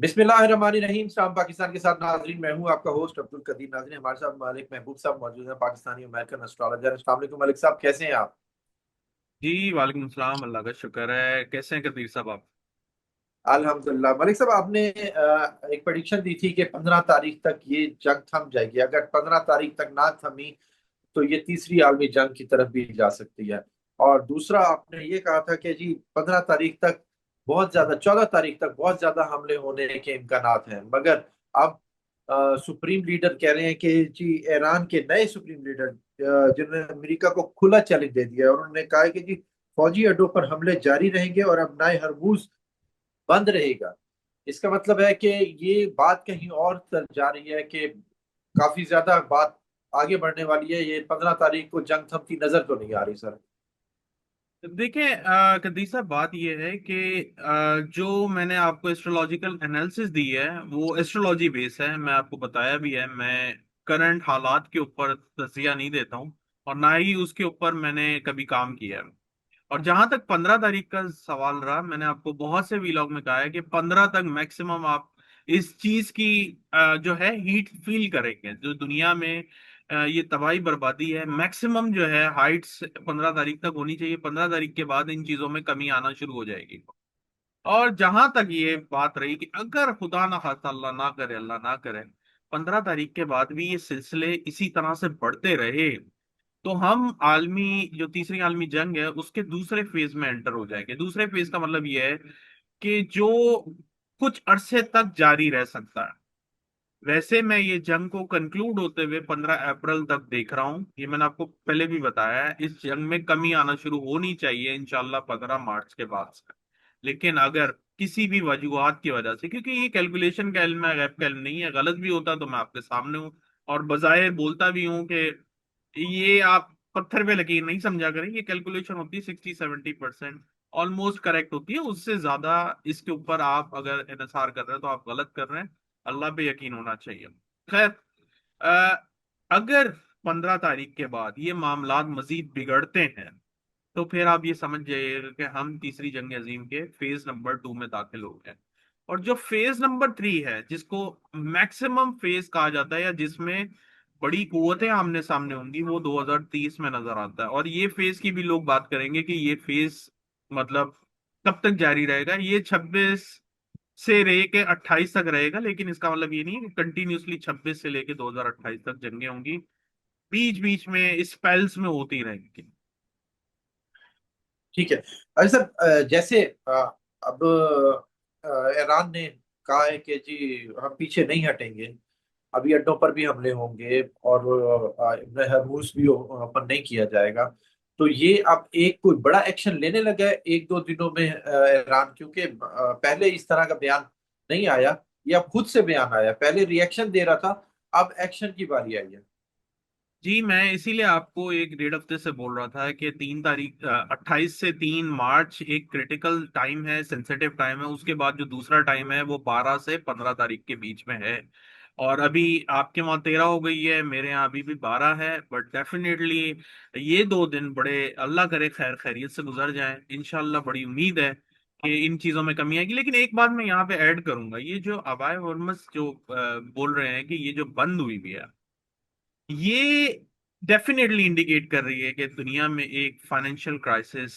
बिस्मिल्लाहिर्रहमानिर्रहीम। सलाम पाकिस्तान के साथ नाजरीन, मैं हूं आपका होस्ट अब्दुल कदीर। नाजरीन, हमारे साथ मालिक महबूब साहब मौजूद हैं, पाकिस्तानी अमेरिकन एस्ट्रोलॉजर। अस्सलाम वालेकुम मलिक साहब, कैसे हैं आप? जी वालेकुम सलाम। अल्लाह का शुक्र है। कैसे हैं कदीर साहब आप? अल्हम्दुलिल्लाह। मलिक साहब, आपने एक प्रेडिक्शन दी थी कि 15 तारीख तक ये जंग थम जाएगी। अगर 15 तारीख तक ना थमी तो ये तीसरी आलमी जंग की तरफ भी जा सकती है। और दूसरा, आपने ये कहा था कि जी 15 तारीख तक बहुत ज्यादा, 14 तारीख तक बहुत ज्यादा हमले होने के इम्कानात हैं। मगर अब सुप्रीम लीडर कह रहे हैं कि जी ईरान के नए सुप्रीम लीडर जिन्होंने अमेरिका को खुला चैलेंज दे दिया है, और उन्होंने कहा है कि जी फौजी अड्डों पर हमले जारी रहेंगे और अब नए हरमूज बंद रहेगा। इसका मतलब है कि ये बात कहीं और तर जा रही है कि काफी ज्यादा बात आगे बढ़ने वाली है। ये 15 तारीख को जंग थमती नजर तो नहीं आ रही सर। देखें कदीर साहब, बात यह है कि जो मैंने आपको एस्ट्रोलॉजिकल एनालिसिस दी है वो एस्ट्रोलॉजी बेस है। मैं आपको बताया भी है, मैं करंट हालात के ऊपर तजिया नहीं देता हूँ और ना ही उसके ऊपर मैंने कभी काम किया है। और जहां तक 15 तारीख का सवाल रहा, मैंने आपको बहुत से वीलॉग में कहा है कि 15 तक मैक्सिमम आप इस चीज की जो है हीट फील करेंगे। जो दुनिया में ये तबाही बर्बादी है, मैक्सिमम जो है हाइट्स 15 तारीख तक होनी चाहिए। 15 तारीख के बाद इन चीजों में कमी आना शुरू हो जाएगी। और जहां तक ये बात रही कि अगर खुदा ना खास्ता, अल्लाह ना करे, अल्लाह ना करे, 15 तारीख के बाद भी ये सिलसिले इसी तरह से बढ़ते रहे तो हम आलमी जो तीसरी आलमी जंग है उसके दूसरे फेज में एंटर हो जाएंगे। दूसरे फेज का मतलब ये है कि जो कुछ अरसे तक जारी रह सकता है। वैसे मैं ये जंग को कंक्लूड होते हुए 15 अप्रैल तक देख रहा हूँ। ये मैंने आपको पहले भी बताया है, इस जंग में कमी आना शुरू होनी चाहिए इंशाल्लाह 15 मार्च के बाद से। लेकिन अगर किसी भी वजूहत की वजह से, क्योंकि ये कैलकुलेशन का इल्म है, गैब का इल्म नहीं है, गलत भी होता तो मैं आपके सामने हूँ और बजाय बोलता भी हूँ कि ये आप पत्थर पे लकीर नहीं समझा करें। ये कैलकुलेशन होती है 60-70% ऑलमोस्ट करेक्ट होती है। उससे ज्यादा इसके ऊपर आप अगर इन्हिसार कर रहे हैं तो आप गलत कर रहे हैं। अल्लाह पे यकीन होना चाहिए। खैर, अ, अगर 15 तारीख के बाद ये मामलात मजीद बिगड़ते हैं तो फिर आप ये समझ जाइएगा कि हम तीसरी जंग अजीम के फेज नंबर 2 में दाखिल हो गए। और जो फेज नंबर 3 है, जिसको मैक्सिमम फेज कहा जाता है या जिसमें बड़ी कुव्वतें आमने सामने होंगी, वो 2030 में नजर आता है। और ये फेज की भी लोग बात करेंगे कि ये फेज मतलब कब तक जारी रहेगा। ये 26 से लेके 28 तक रहेगा, लेकिन इसका मतलब ये नहीं है कि कंटिन्यूसली 26 से लेके 2028 तक जंगें होंगी। बीच बीच में स्पेल्स में होती रहेंगी। ठीक है। अरे सर, जैसे अब ईरान ने कहा है कि जी हम पीछे नहीं हटेंगे। अभी अड्डों पर भी हमले होंगे और इब्न हरमुज भी ओपन नहीं किया जाएगा। तो ये अब एक कोई बड़ा एक्शन लेने लगा है एक दो दिनों में ईरान, क्योंकि पहले इस तरह का बयान नहीं आया। ये अब खुद से बयान आया, पहले रिएक्शन दे रहा था, अब एक्शन की बारी आई है। जी, मैं इसीलिए आपको एक 1.5 हफ्ते से बोल रहा था कि 3 तारीख 28 से 3 मार्च एक क्रिटिकल टाइम है, सेंसिटिव टाइम है। उसके बाद जो दूसरा टाइम है वो 12 से 15 तारीख के बीच में है। और अभी आपके वहाँ 13 हो गई है, मेरे यहाँ अभी भी 12 है। बट डेफिनेटली ये 2 दिन बड़े, अल्लाह करे खैर खैरियत से गुजर जाएं इंशाल्लाह। बड़ी उम्मीद है कि इन चीजों में कमी आएगी। लेकिन एक बात मैं यहाँ पे ऐड करूंगा, ये जो अबाय हॉर्मस जो बोल रहे हैं कि ये जो बंद हुई भी है, ये डेफिनेटली इंडिकेट कर रही है कि दुनिया में एक फाइनेंशियल क्राइसिस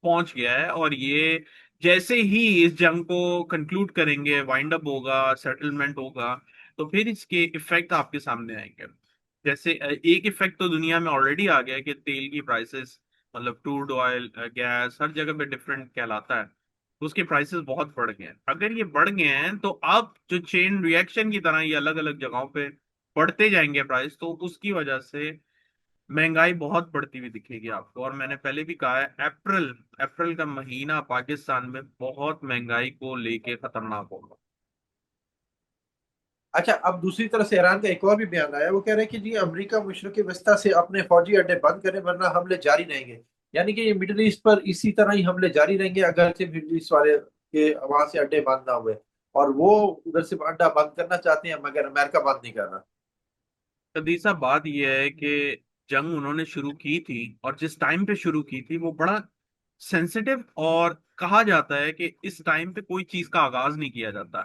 पहुंच गया है। और ये जैसे ही इस जंग को कंक्लूड करेंगे, वाइंड अप होगा, सेटलमेंट होगा, तो फिर इसके इफेक्ट आपके सामने आएंगे। जैसे एक इफेक्ट तो दुनिया में ऑलरेडी आ गया है कि तेल की प्राइसेस, मतलब क्रूड ऑयल, गैस, हर जगह पे डिफरेंट कहलाता है, तो उसके प्राइसेस बहुत बढ़ गए हैं। अगर ये बढ़ गए हैं तो अब जो चेन रिएक्शन की तरह ये अलग अलग जगहों पे बढ़ते जाएंगे प्राइस, तो उसकी वजह से महंगाई बहुत बढ़ती हुई दिखेगी आपको। और मैंने पहले भी कहा है, अप्रैल अप्रैल का महीना पाकिस्तान में बहुत महंगाई को लेके खतरनाक होगा। अच्छा, अब दूसरी तरफ से ईरान का एक और भी बयान आया। वो कह रहे हैं कि जी अमेरिका मशरक़ वस्ता से अपने फौजी अड्डे बंद करें वरना हमले जारी रहेंगे। यानी कि ये मिडिल ईस्ट पर इसी तरह ही हमले जारी रहेंगे अगर से मिडिल ईस्ट वाले के वहां से अड्डे बंद ना हुए। और वो उधर से अड्डा बंद करना चाहते हैं मगर अमेरिका बंद नहीं कर रहा। तीसरा बात यह है कि जंग उन्होंने शुरू की थी और जिस टाइम पे शुरू की थी वो बड़ा सेंसिटिव, और कहा जाता है कि इस टाइम पे कोई चीज का आगाज नहीं किया जाता।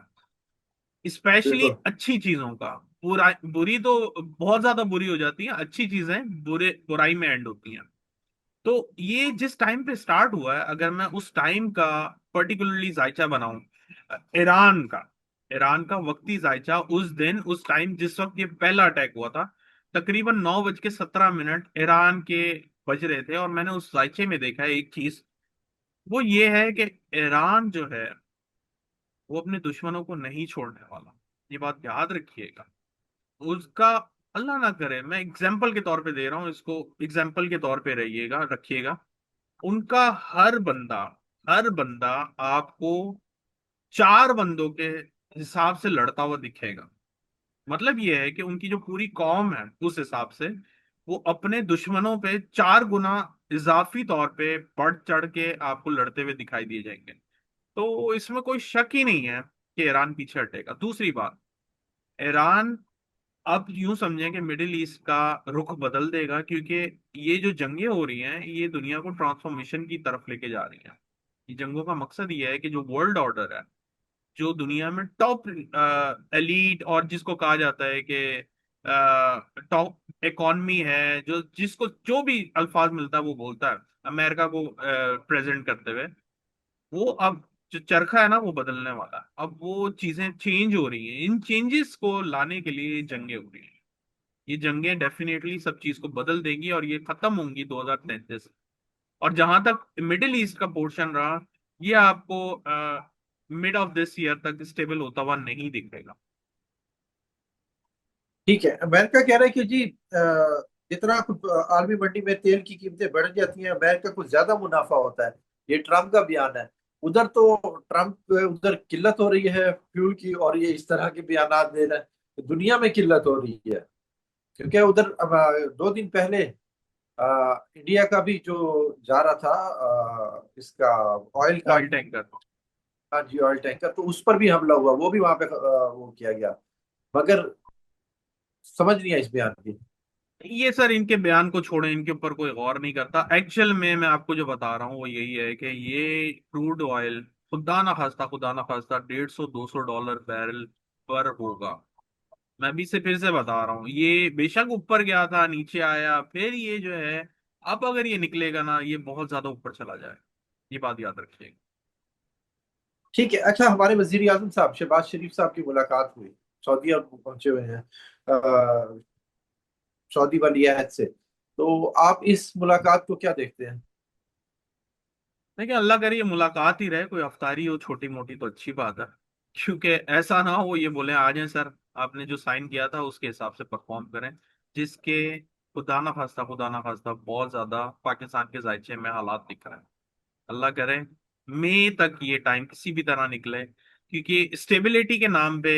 स्पेशली बिल्कुल। अच्छी चीजों का। बुरा बुरी तो बहुत ज्यादा बुरी हो जाती है, अच्छी चीजें बुराई में एंड होती हैं। तो ये जिस टाइम पे स्टार्ट हुआ है, अगर मैं उस टाइम का पर्टिकुलरली जायचा बनाऊं, ईरान का ईरान का वक्ती जायचा उस दिन, उस टाइम जिस वक्त ये पहला अटैक हुआ था, तकरीबन 9:17 ईरान के बज रहे थे। और मैंने उस जायचे में देखा है एक चीज, वो ये है कि ईरान जो है वो अपने दुश्मनों को नहीं छोड़ने वाला। ये बात याद रखिएगा। उसका, अल्लाह ना करे, मैं एग्जाम्पल के तौर पे दे रहा हूँ इसको, एग्जाम्पल के तौर पे रहिएगा, रखिएगा। उनका हर बंदा आपको 4 बंदों के हिसाब से लड़ता हुआ दिखेगा। मतलब ये है कि उनकी जो पूरी कौम है उस हिसाब से वो अपने दुश्मनों पे 4 गुना इजाफी तौर पे बढ़ चढ़ के आपको लड़ते हुए दिखाई दिए जाएंगे। तो इसमें कोई शक ही नहीं है कि ईरान पीछे हटेगा। दूसरी बात, ईरान अब यूं समझें कि मिडिल ईस्ट का रुख बदल देगा, क्योंकि ये जो जंगें हो रही हैं ये दुनिया को ट्रांसफॉर्मेशन की तरफ लेके जा रही हैं। ये जंगों का मकसद ये है कि जो वर्ल्ड ऑर्डर है, जो दुनिया में टॉप एलीट, और जिसको कहा जाता है कि टॉप इकॉनमी है, जो जिसको जो भी अल्फाज मिलता है वो बोलता है अमेरिका को प्रेजेंट करते हुए, वो अब जो चरखा है ना वो बदलने वाला है। अब वो चीजें चेंज हो रही हैं, इन चेंजेस को लाने के लिए ये जंगें हो रही हैं। ये जंगें डेफिनेटली सब चीज को बदल देंगी और ये खत्म होंगी 2033। और जहां तक मिडिल ईस्ट का पोर्शन रहा, ये आपको मिड ऑफ दिस ईयर तक स्टेबल होता हुआ नहीं दिखेगा। ठीक है, अमेरिका कह रहा है कि जी जितना कुछ आलमी मंडी में तेल की कीमतें बढ़ जाती हैं, अमेरिका को ज्यादा मुनाफा होता है। ये ट्रम्प का बयान है। उधर तो ट्रम्प उधर किल्लत हो रही है फ्यूल की, और ये इस तरह के बयान दे रहे हैं। दुनिया में किल्लत हो रही है, क्योंकि उधर अब, 2 दिन पहले इंडिया का भी जो जा रहा था इसका ऑयल का, ऑयल टैंकर। हाँ जी, ऑयल टैंकर, तो उस पर भी हमला हुआ, वो भी वहां पे वो किया गया। मगर समझ नहीं आई इस बयान की। ये सर इनके बयान को छोड़े, इनके ऊपर कोई गौर नहीं करता। एक्चुअल में मैं आपको जो बता रहा हूँ वो यही है कि ये क्रूड ऑयल खुदा ना खास्ता 150-200 डॉलर बैरल पर होगा। मैं भी से फिर से बता रहा हूँ, ये बेशक ऊपर गया था, नीचे आया, फिर ये जो है, अब अगर ये निकलेगा ना, ये बहुत ज्यादा ऊपर चला जाए। ये बात याद रखिएगा। ठीक है। अच्छा, हमारे वजीर आजम साहब शहबाज शरीफ साहब की मुलाकात हुई, सऊदी अरब पहुंचे हुए हैं सऊदी वाली अहद से। तो आप इस मुलाकात को क्या देखते हैं? देखिए, अल्लाह करे ये मुलाकात ही रहे, कोई अफतारी हो छोटी मोटी तो अच्छी बात है। क्योंकि ऐसा ना हो ये बोले आ जाए सर, आपने जो साइन किया था उसके हिसाब से परफॉर्म करें, जिसके खुदा ना खास्ता बहुत ज्यादा पाकिस्तान के जायचे में हालात दिख रहे हैं। अल्लाह करे मई तक ये टाइम किसी भी तरह निकले, क्योंकि स्टेबिलिटी के नाम पे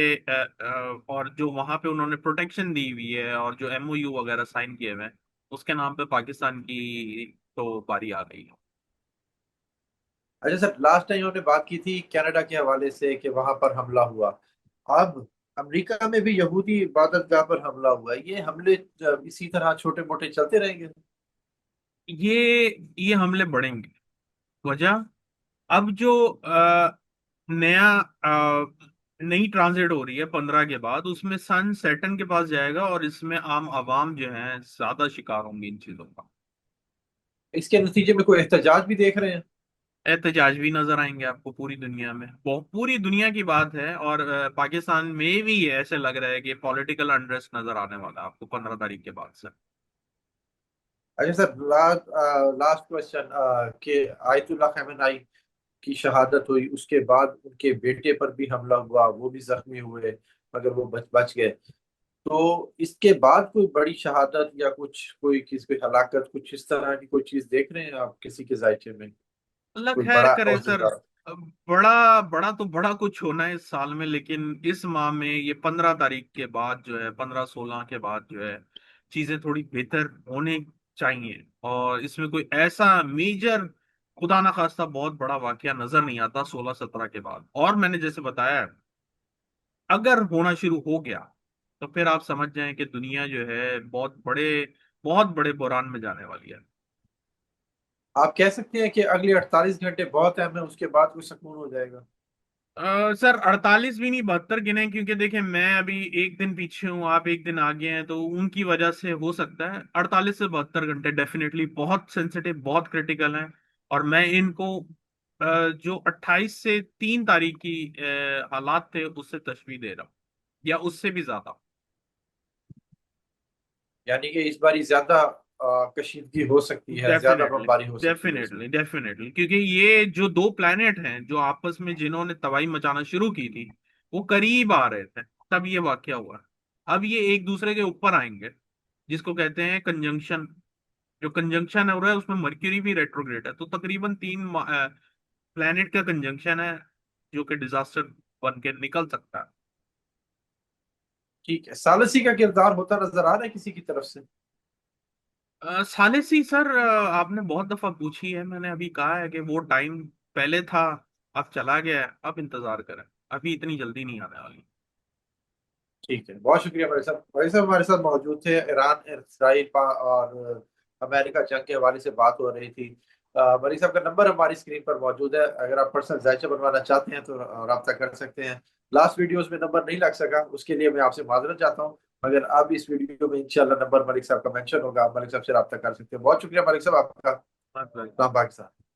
और जो वहां पे उन्होंने प्रोटेक्शन दी हुई है और जो एमओयू वगैरह साइन किए हुए हैं, उसके नाम पे पाकिस्तान की तो बारी आ गई है। अच्छा सर, लास्ट टाइम उन्होंने बात की थी कनाडा के हवाले से कि वहां पर हमला हुआ। अब अमेरिका में भी यहूदी इबादतगाह पर हमला हुआ है। ये हमले इसी तरह छोटे मोटे चलते रहेंगे? ये ये हमले बढ़ेंगे। वजह, अब जो नया नई ट्रांजिट हो रही है 15 के बाद, उसमें सन सैटर्न के पास जाएगा और इसमें आम आवाम जो है ज्यादा शिकार होंगे इन चीजों का। इसके नतीजे में कोई एहतजाज भी देख रहे हैं? एहतजाज भी नजर आएंगे आपको पूरी दुनिया में, बहुत पूरी दुनिया की बात है। और पाकिस्तान में भी ऐसे लग रहा है कि पॉलिटिकल अनरेस्ट नजर आने वाला है आपको 15 तारीख के बाद से। अच्छा सर, लास्ट क्वेश्चन, कि आयतुल्लाह खamenei की शहादत हुई, उसके बाद उनके बेटे पर भी हमला हुआ, वो भी जख्मी हुए, मगर वो बच बच गए। तो इसके बाद कोई बड़ी शहादत या कुछ, कोई किसी कोई हलाकत, कुछ इस तरह की कोई चीज देख रहे हैं आप किसी के जायचे में? अल्लाह कोई खैर बड़ा करे सर। औहदेदार? अब बड़ा बड़ा तो बड़ा कुछ होना है इस साल में, लेकिन इस माह में ये 15 तारीख के बाद जो है, 15-16 के बाद जो है, चीजें थोड़ी बेहतर होने चाहिए। और इसमें कोई ऐसा मेजर, खुदा ना खास्ता बहुत बड़ा वाकया नजर नहीं आता 16-17 के बाद। और मैंने जैसे बताया, अगर होना शुरू हो गया तो फिर आप समझ जाएं कि दुनिया जो है बहुत बड़े बुरान में जाने वाली है। आप कह सकते हैं कि अगले 48 घंटे बहुत अहम है, उसके बाद कोई सुकून हो जाएगा? सर 48 भी नहीं, 72 गिने, क्योंकि देखें मैं अभी एक दिन पीछे हूँ, आप एक दिन आगे हैं, तो उनकी वजह से हो सकता है 48 से 72 घंटे डेफिनेटली बहुत सेंसिटिव, बहुत क्रिटिकल हैं। और मैं इनको जो 28 से 3 तारीख की हालात थे उससे तशबीह दे रहा हूँ, या उससे भी ज्यादा। यानी कि इस बार ज्यादा कशीदगी हो सकती है, ज्यादा डेफिनेटली, बमबारी हो सकती है इसमें। डेफिनेटली, डेफिनेटली, क्योंकि ये जो दो प्लैनेट हैं जो आपस में जिन्होंने तबाही मचाना शुरू की थी, वो करीब आ रहे थे, तब ये वाकया हुआ। अब ये एक दूसरे के ऊपर आएंगे, जिसको कहते हैं कंजंक्शन। जो कंजंक्शन हो रहा है उसमें मर्क्यूरी भी रेट्रोग्रेड है, तो तकरीबन 3 प्लैनेट का कंजंक्शन है, जो कि डिजास्टर बन के निकल सकता है। ठीक है, सालसी का किरदार होता नजर आ रहा है किसी की तरफ से? सालिसी सर, आपने बहुत दफा पूछी है, मैंने अभी कहा है कि वो टाइम पहले था, अब चला गया है, अब इंतजार करें, अभी इतनी जल्दी नहीं आने वाली। ठीक है, बहुत शुक्रिया भाई साहब हमारे साथ मौजूद थे। ईरान इसराइल और अमेरिका जंग के हवाले से बात हो रही थी। मलिक साहब का नंबर हमारी स्क्रीन पर मौजूद है, अगर आप पर्सनल जायचा बनवाना चाहते हैं तो रब्ता कर सकते हैं। लास्ट वीडियोस में नंबर नहीं लग सका, उसके लिए मैं आपसे माजरत चाहता हूँ। मगर अब इस वीडियो में इंशाल्लाह नंबर मलिक साहब का मेंशन होगा, आप मलिक साहब से रब्ता कर सकते हैं। बहुत शुक्रिया मलिक साहब आपका। बस, बस। सलाम पाकिस्तान।